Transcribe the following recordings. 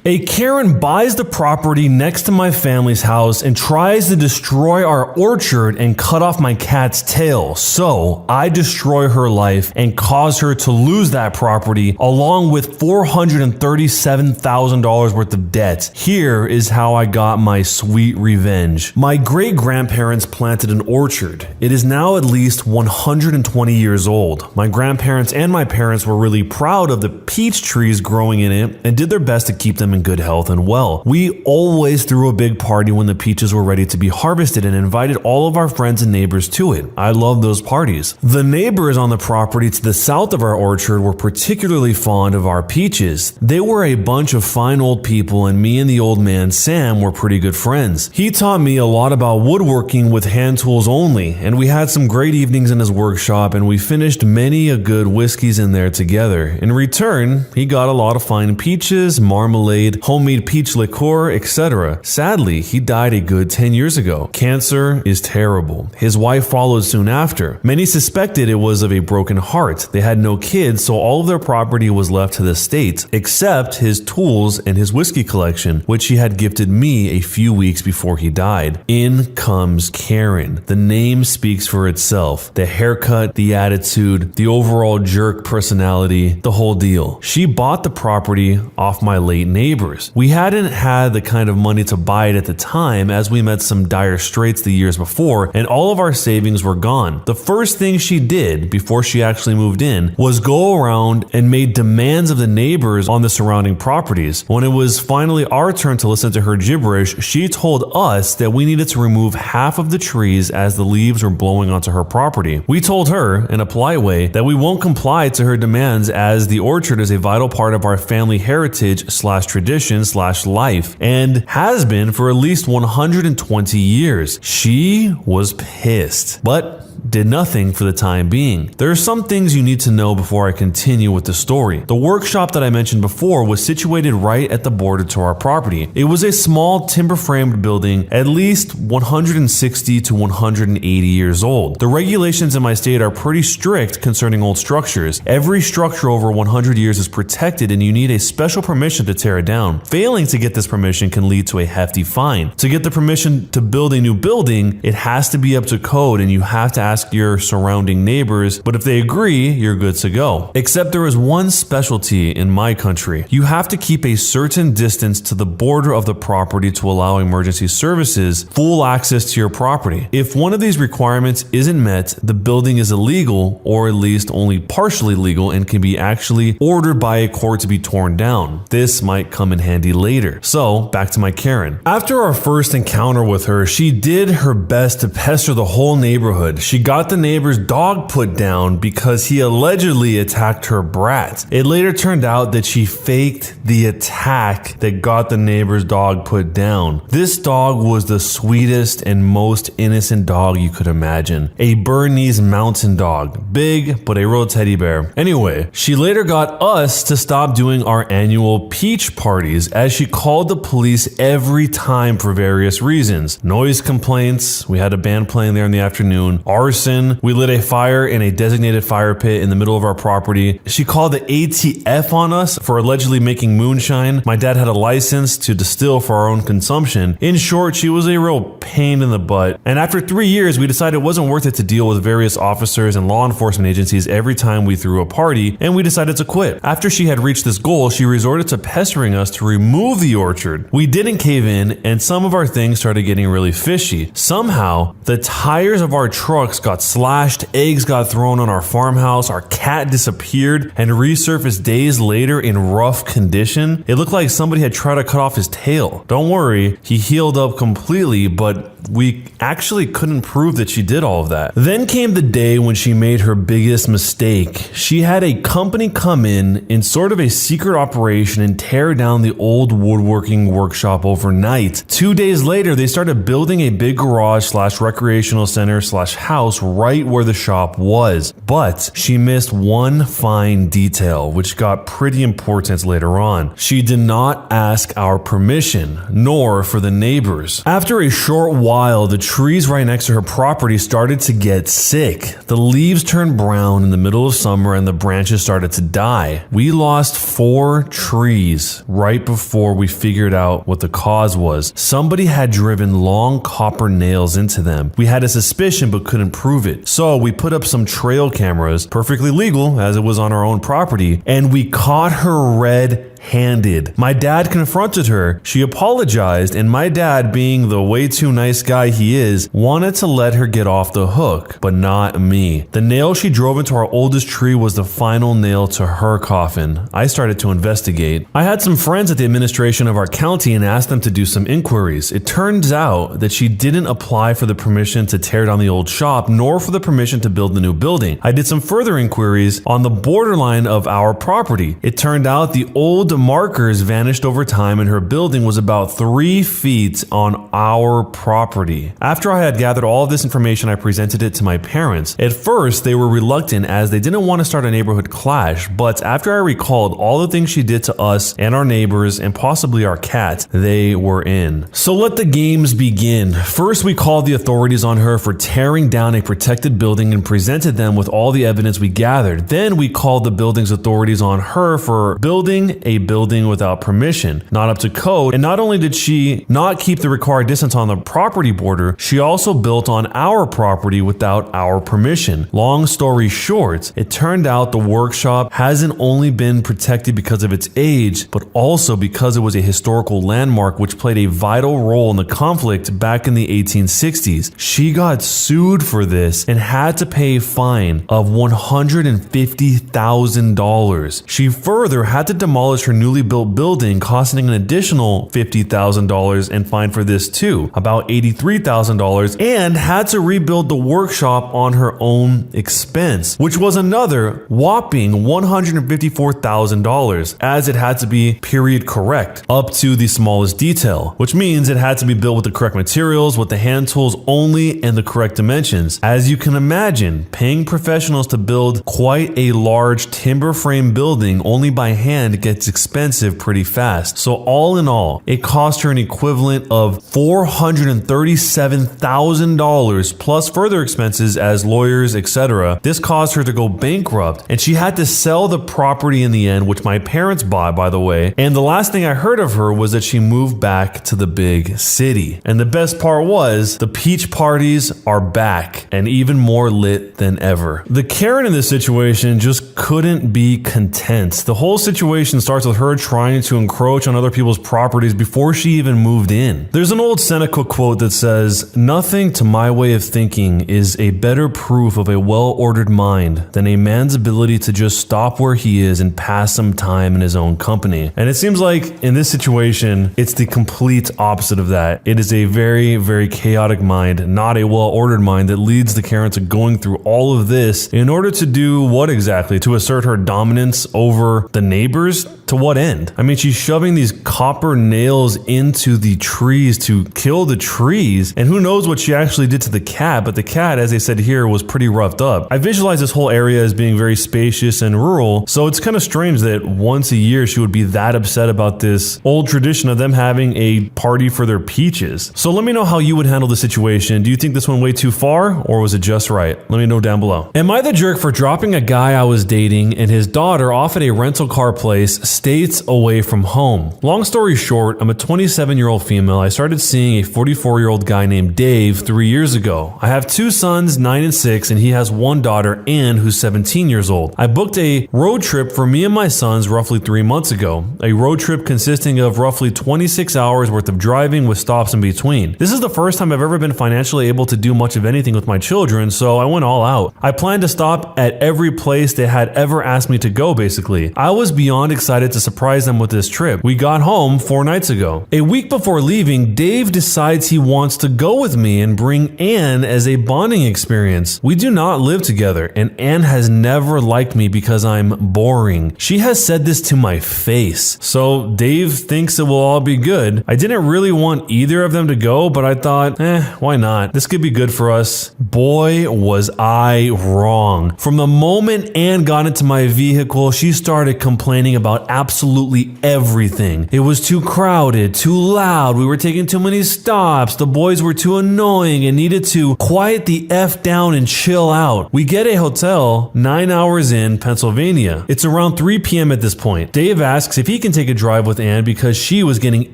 A Karen buys the property next to my family's house and tries to destroy our orchard and cut off my cat's tail. So I destroy her life and cause her to lose that property along with $437,000 worth of debt. Here is how I got my sweet revenge. My great-grandparents planted an orchard. It is now at least 120 years old. My grandparents and my parents were really proud of the peach trees growing in it and did their best to keep them in good health and well. We always threw a big party when the peaches were ready to be harvested and invited all of our friends and neighbors to it. I love those parties. The neighbors on the property to the south of our orchard were particularly fond of our peaches. They were a bunch of fine old people, and me and the old man Sam were pretty good friends. He taught me a lot about woodworking with hand tools only, and we had some great evenings in his workshop, and we finished many a good whiskeys in there together. In return, he got a lot of fine peaches, marmalade, homemade peach liqueur, etc. Sadly, he died a good 10 years ago. Cancer is terrible. His wife followed soon after. Many suspected it was of a broken heart. They had no kids, so all of their property was left to the state, except his tools and his whiskey collection, which he had gifted me a few weeks before he died. In comes Karen. The name speaks for itself. The haircut, the attitude, the overall jerk personality, the whole deal. She bought the property off my late neighbors. We hadn't had the kind of money to buy it at the time, as we met some dire straits the years before, and all of our savings were gone. The first thing she did before she actually moved in was go around and made demands of the neighbors on the surrounding properties. When it was finally our turn to listen to her gibberish, she told us that we needed to remove half of the trees as the leaves were blowing onto her property. We told her, in a polite way, that we won't comply to her demands, as the orchard is a vital part of our family heritage/tradition/life and has been for at least 120 years. She was pissed, but did nothing for the time being. There are some things you need to know before I continue with the story. The workshop that I mentioned before was situated right at the border to our property. It was a small timber-framed building, at least 160 to 180 years old. The regulations in my state are pretty strict concerning old structures. Every structure over 100 years is protected, and you need a special permission to tear it down. Failing to get this permission can lead to a hefty fine. To get the permission to build a new building, it has to be up to code, and you have to ask your surrounding neighbors, but if they agree, you're good to go. Except there is one specialty in my country. You have to keep a certain distance to the border of the property to allow emergency services full access to your property. If one of these requirements isn't met, the building is illegal, or at least only partially legal, and can be actually ordered by a court to be torn down. This might come in handy later. So, back to my Karen. After our first encounter with her, she did her best to pester the whole neighborhood. She got the neighbor's dog put down because he allegedly attacked her brat. It later turned out that she faked the attack that got the neighbor's dog put down. This dog was the sweetest and most innocent dog you could imagine. A Bernese mountain dog. Big, but a real teddy bear. Anyway, she later got us to stop doing our annual peach parties, as she called the police every time for various reasons. Noise complaints, we had a band playing there in the afternoon, arson, we lit a fire in a designated fire pit in the middle of our property. She called the ATF on us for allegedly making moonshine. My dad had a license to distill for our own consumption. In short, she was a real pain in the butt. And after 3 years, we decided it wasn't worth it to deal with various officers and law enforcement agencies every time we threw a party, and we decided to quit. After she had reached this goal, she resorted to pestering us to remove the orchard. We didn't cave in, and some of our things started getting really fishy. Somehow, the tires of our trucks got slashed, eggs got thrown on our farmhouse, our cat disappeared and resurfaced days later in rough condition. It looked like somebody had tried to cut off his tail. Don't worry, he healed up completely, but we actually couldn't prove that she did all of that. Then came the day when she made her biggest mistake. She had a company come in sort of a secret operation and tear down the old woodworking workshop overnight. 2 days later, they started building a big garage / recreational center / house right where the shop was. But she missed one fine detail, which got pretty important later on. She did not ask our permission, nor for the neighbors. After a short while while, the trees right next to her property started to get sick. The leaves turned brown in the middle of summer and the branches started to die. We lost 4 trees right before we figured out what the cause was. Somebody had driven long copper nails into them. We had a suspicion but couldn't prove it. So we put up some trail cameras, perfectly legal as it was on our own property, and we caught her red-handed. My dad confronted her. She apologized, and my dad, being the way too nice guy he is, wanted to let her get off the hook, but not me. The nail she drove into our oldest tree was the final nail to her coffin. I started to investigate. I had some friends at the administration of our county and asked them to do some inquiries. It turns out that she didn't apply for the permission to tear down the old shop, nor for the permission to build the new building. I did some further inquiries on the borderline of our property. It turned out the old markers vanished over time and her building was about 3 feet on our property. After I had gathered all of this information, I presented it to my parents. At first, they were reluctant as they didn't want to start a neighborhood clash, but after I recalled all the things she did to us and our neighbors and possibly our cat, they were in. So let the games begin. First, we called the authorities on her for tearing down a protected building and presented them with all the evidence we gathered. Then we called the building's authorities on her for building a building without permission, not up to code, and not only did she not keep the required distance on the property border, she also built on our property without our permission. Long story short, it turned out the workshop hasn't only been protected because of its age, but also because it was a historical landmark which played a vital role in the conflict back in the 1860s. She got sued for this and had to pay a fine of $150,000. She further had to demolish her newly built building, costing an additional $50,000 and fined for this too, about $83,000, and had to rebuild the workshop on her own expense, which was another whopping $154,000, as it had to be period correct up to the smallest detail, which means it had to be built with the correct materials, with the hand tools only, and the correct dimensions. As you can imagine, paying professionals to build quite a large timber frame building only by hand gets expensive pretty fast. So all in all, it cost her an equivalent of $437,000 plus further expenses as lawyers, etc. This caused her to go bankrupt, and she had to sell the property in the end, which my parents bought, by the way. And the last thing I heard of her was that she moved back to the big city. And the best part was the peach parties are back and even more lit than ever. The Karen in this situation just couldn't be content. The whole situation starts with her trying to encroach on other people's properties before she even moved in. There's an old Seneca quote that says, "Nothing to my way of thinking is a better proof of a well-ordered mind than a man's ability to just stop where he is and pass some time in his own company." And it seems like in this situation, it's the complete opposite of that. It is a very, very chaotic mind, not a well-ordered mind, that leads the Karen to going through all of this in order to do what exactly? To assert her dominance over the neighbors? To what end? I mean, she's shoving these copper nails into the trees to kill the trees, and who knows what she actually did to the cat, but the cat, as I said here, was pretty roughed up. I visualize this whole area as being very spacious and rural, so it's kind of strange that once a year she would be that upset about this old tradition of them having a party for their peaches. So let me know how you would handle the situation. Do you think this went way too far, or was it just right? Let me know down below. Am I the jerk for dropping a guy I was dating and his daughter off at a rental car place states away from home? Long story short, I'm a 27-year-old female. I started seeing a 44-year-old guy named Dave 3 years ago. I have 2 sons, 9 and 6, and he has 1 daughter, Ann, who's 17 years old. I booked a road trip for me and my sons roughly 3 months ago. A road trip consisting of roughly 26 hours worth of driving with stops in between. This is the first time I've ever been financially able to do much of anything with my children, so I went all out. I planned to stop at every place they had ever asked me to go, basically. I was beyond excited to surprise them with this trip. We got home 4 nights ago. A week before leaving, Dave decides he wants to go with me and bring Ann as a bonding experience. We do not live together, and Ann has never liked me because I'm boring. She has said this to my face. So Dave thinks it will all be good. I didn't really want either of them to go, but I thought, why not? This could be good for us. Boy, was I wrong. From the moment Ann got into my vehicle, she started complaining about absolutely everything. It was too crowded, too loud, we were taking too many stops, the boys were too annoying and needed to quiet the F down and chill out. We get a hotel 9 hours in Pennsylvania. It's around 3 p.m. at this point. Dave asks if he can take a drive with Ann because she was getting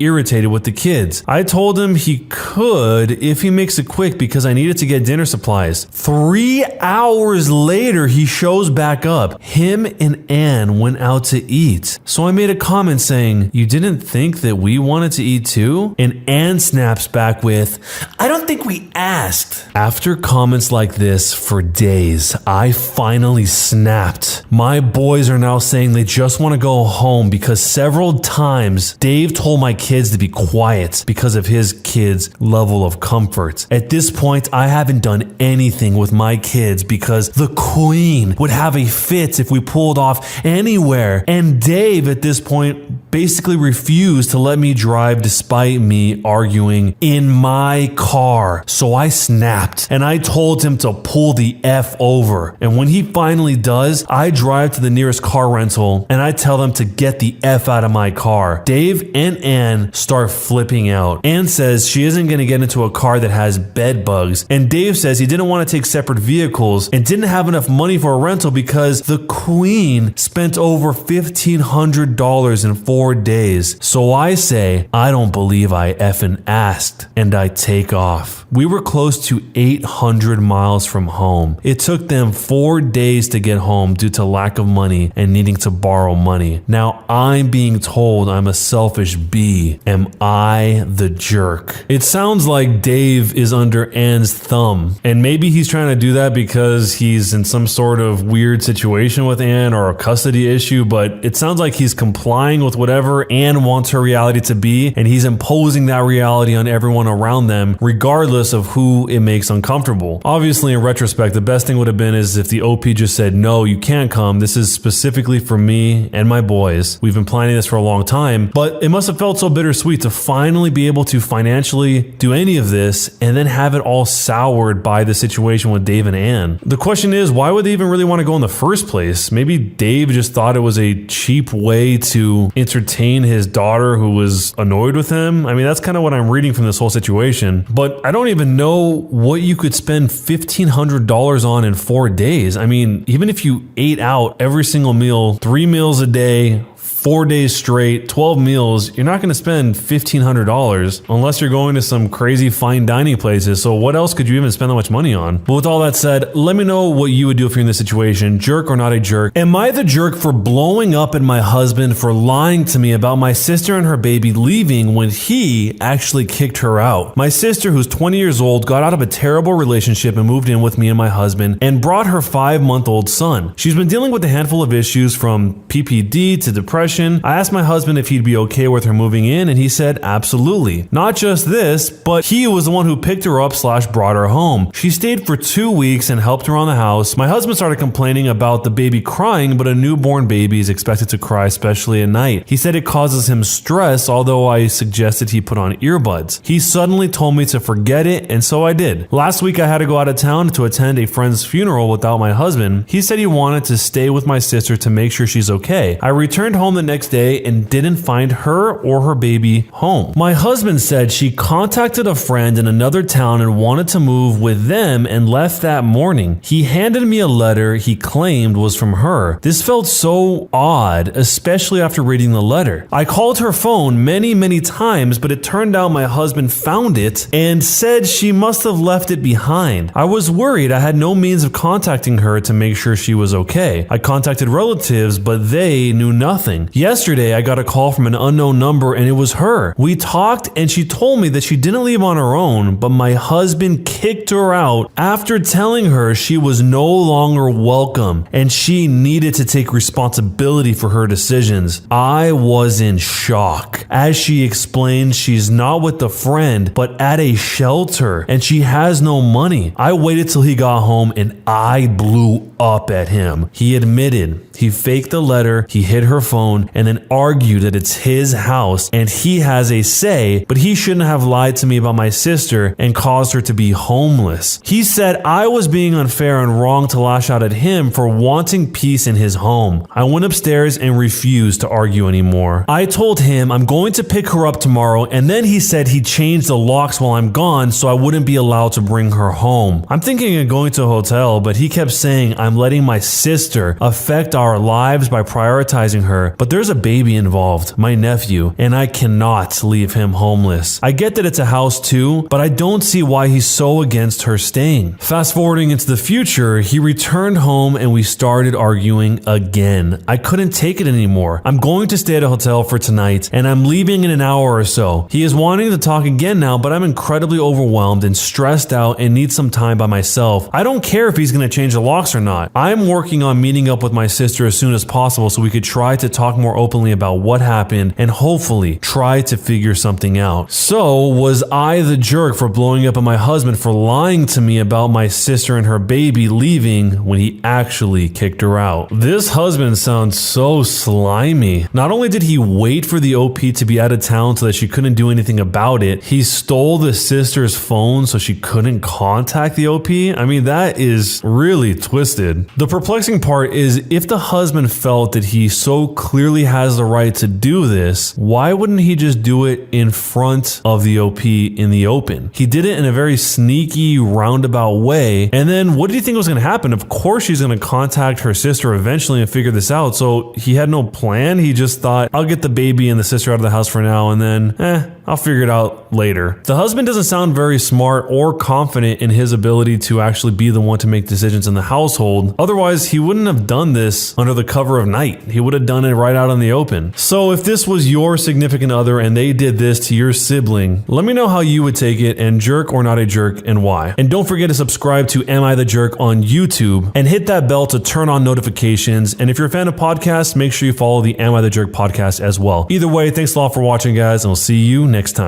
irritated with the kids. I told him he could if he makes it quick because I needed to get dinner supplies. 3 hours later, he shows back up. Him and Ann went out to eat. So I made a comment saying, "You didn't think that we wanted to eat too?" And Ann snaps back with, "I don't think we asked." After comments like this for days, I finally snapped. My boys are now saying they just want to go home because several times Dave told my kids to be quiet because of his kids' level of comfort. At this point, I haven't done anything with my kids because the queen would have a fit if we pulled off anywhere. And Dave at this point basically refused to let me drive despite me arguing in my car. So I snapped and I told him to pull the F over. And when he finally does, I drive to the nearest car rental and I tell them to get the F out of my car. Dave and Ann start flipping out. Ann says she isn't going to get into a car that has bed bugs. And Dave says he didn't want to take separate vehicles and didn't have enough money for a rental because the queen spent over $1,500 in 4 days. So I say, I don't believe I effing asked, and I take off. We were close to 800 miles from home. It took them 4 days to get home due to lack of money and needing to borrow money. Now I'm being told I'm a selfish bee. Am I the jerk? It sounds like Dave is under Ann's thumb, and maybe he's trying to do that because he's in some sort of weird situation with Ann or a custody issue, but it sounds like he's complying with whatever Ann wants her reality to be, and he's imposing that reality on everyone around them, regardless of who it makes uncomfortable. Obviously, in retrospect, the best thing would have been is if the OP just said, "No, you can't come. This is specifically for me and my boys. We've been planning this for a long time." But it must have felt so bittersweet to finally be able to financially do any of this and then have it all soured by the situation with Dave and Ann. The question is, why would they even really want to go in the first place? Maybe Dave just thought it was a cheap way to entertain his daughter who was annoyed with him. I mean, that's kind of what I'm reading from this whole situation. But I don't even know what you could spend $1,500 on in 4 days. I mean, even if you ate out every single meal, 3 meals a day, 4 days straight, 12 meals, you're not going to spend $1,500 unless you're going to some crazy fine dining places. So what else could you even spend that much money on? But with all that said, let me know what you would do if you're in this situation. Jerk or not a jerk? Am I the jerk for blowing up at my husband for lying to me about my sister and her baby leaving when he actually kicked her out? My sister, who's 20 years old, got out of a terrible relationship and moved in with me and my husband and brought her 5-month-old son. She's been dealing with a handful of issues from PPD to depression. I asked my husband if he'd be okay with her moving in, and he said absolutely. Not just this, but he was the one who picked her up / brought her home. She stayed for 2 weeks and helped around the house. My husband started complaining about the baby crying, but a newborn baby is expected to cry, especially at night. He said it causes him stress, although I suggested he put on earbuds. He suddenly told me to forget it, and so I did. Last week I had to go out of town to attend a friend's funeral without my husband. He said he wanted to stay with my sister to make sure she's okay. I returned home the next day and didn't find her or her baby home. My husband said she contacted a friend in another town and wanted to move with them and left that morning. He handed me a letter he claimed was from her. This felt so odd, especially after reading the letter. I called her phone many times, but it turned out my husband found it and said she must have left it behind. I was worried. I had no means of contacting her to make sure she was okay. I contacted relatives, but they knew nothing. Yesterday, I got a call from an unknown number and it was her. We talked and she told me that she didn't leave on her own, but my husband kicked her out after telling her she was no longer welcome and she needed to take responsibility for her decisions. I was in shock. As she explained, she's not with a friend, but at a shelter and she has no money. I waited till he got home and I blew up at him. He admitted He faked the letter, he hid her phone, and then argued that it's his house and he has a say, but he shouldn't have lied to me about my sister and caused her to be homeless. He said I was being unfair and wrong to lash out at him for wanting peace in his home. I went upstairs and refused to argue anymore. I told him I'm going to pick her up tomorrow, and then he said he'd change the locks while I'm gone so I wouldn't be allowed to bring her home. I'm thinking of going to a hotel, but he kept saying I'm letting my sister affect our lives by prioritizing her, but there's a baby involved, my nephew, and I cannot leave him homeless. I get that it's a house too, but I don't see why he's so against her staying. Fast forwarding into the future, he returned home and we started arguing again. I couldn't take it anymore. I'm going to stay at a hotel for tonight and I'm leaving in an hour or so. He is wanting to talk again now, but I'm incredibly overwhelmed and stressed out and need some time by myself. I don't care if he's going to change the locks or not. I'm working on meeting up with my sister as soon as possible so we could try to talk more openly about what happened and hopefully try to figure something out. So, was I the jerk for blowing up at my husband for lying to me about my sister and her baby leaving when he actually kicked her out? This husband sounds so slimy. Not only did he wait for the OP to be out of town so that she couldn't do anything about it, he stole the sister's phone so she couldn't contact the OP. I mean, that is really twisted. The perplexing part is if the husband felt that he so clearly has the right to do this, why wouldn't he just do it in front of the OP in the open? He did it in a very sneaky, roundabout way. And then what did he think was going to happen? Of course she's going to contact her sister eventually and figure this out. So he had no plan. He just thought, I'll get the baby and the sister out of the house for now, and then, I'll figure it out later. The husband doesn't sound very smart or confident in his ability to actually be the one to make decisions in the household. Otherwise, he wouldn't have done this under the cover of night. He would have done it right out in the open. So if this was your significant other and they did this to your sibling, let me know how you would take it, and jerk or not a jerk, and why. And don't forget to subscribe to Am I the Jerk on YouTube and hit that bell to turn on notifications. And if you're a fan of podcasts, make sure you follow the Am I the Jerk podcast as well. Either way, thanks a lot for watching, guys, and we'll see you next time.